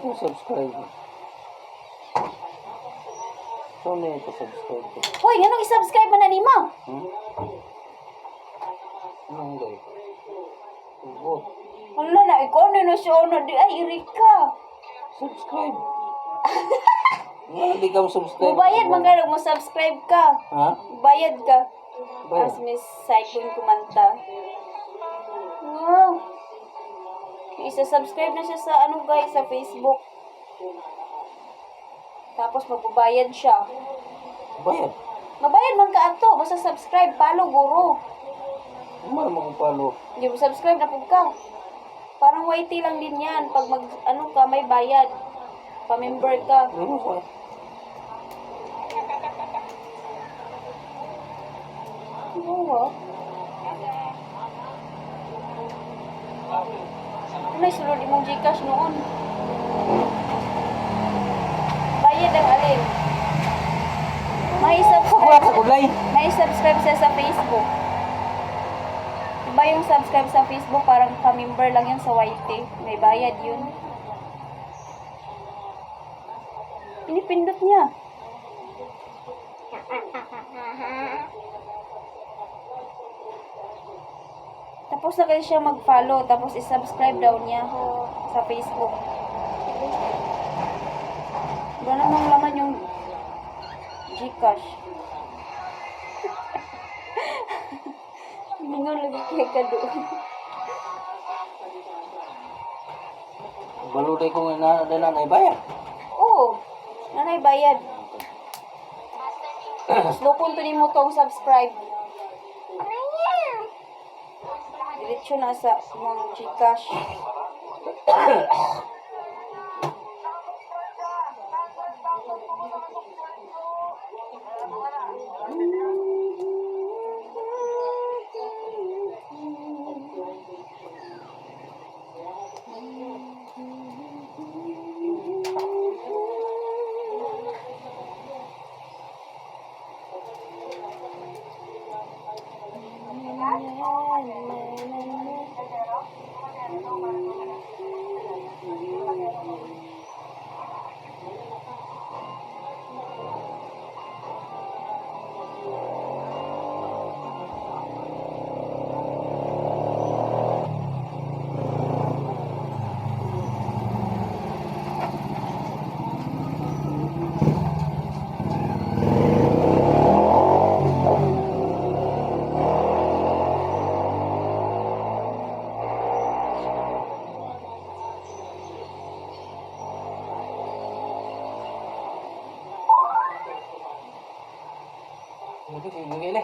Ito subscribe. So na ito subscribe ko. Hoy, ganun i-subscribe man na ni mo. Anong gay? Ubot. Wala na, ikaw na siya na di ay Erika. Subscribe. Hindi ka mo subscribe. Mubayad man ka, mo-subscribe ka. Ha? Bayad ka. Bayad. As Miss Saikon kumanta. Wow. Isa-subscribe na siya sa ano guys, sa Facebook. Tapos magbabayad siya. Bayad. Mabayad man ka ato, basta subscribe, follow guro. Umar mo kung palo. Hindi mo subscribe na po ka. Parang YT lang din yan. Pag mag, ano ka, may bayad. Pa-member ka. Ano ba? Oo. Ano yung sulod mong Gcash noon? Bayad ang alin. May Wala subscribe, sa kulay. may subscribe siya sa Facebook. Iba yung subscribe sa Facebook, parang pa-member lang yun sa YT. May bayad yun. Pinipindot niya. Tapos na kayo siya mag-follow, tapos i-subscribe daw niya sa Facebook. Doon namang laman yung Gcash. Ningon lagi kaya ka doon. Baluday ko nga na bayad. Oo, nanay bayad. Tapos lukon to mo tong subscribe. Diretso na sa mga Gcash. Hindi,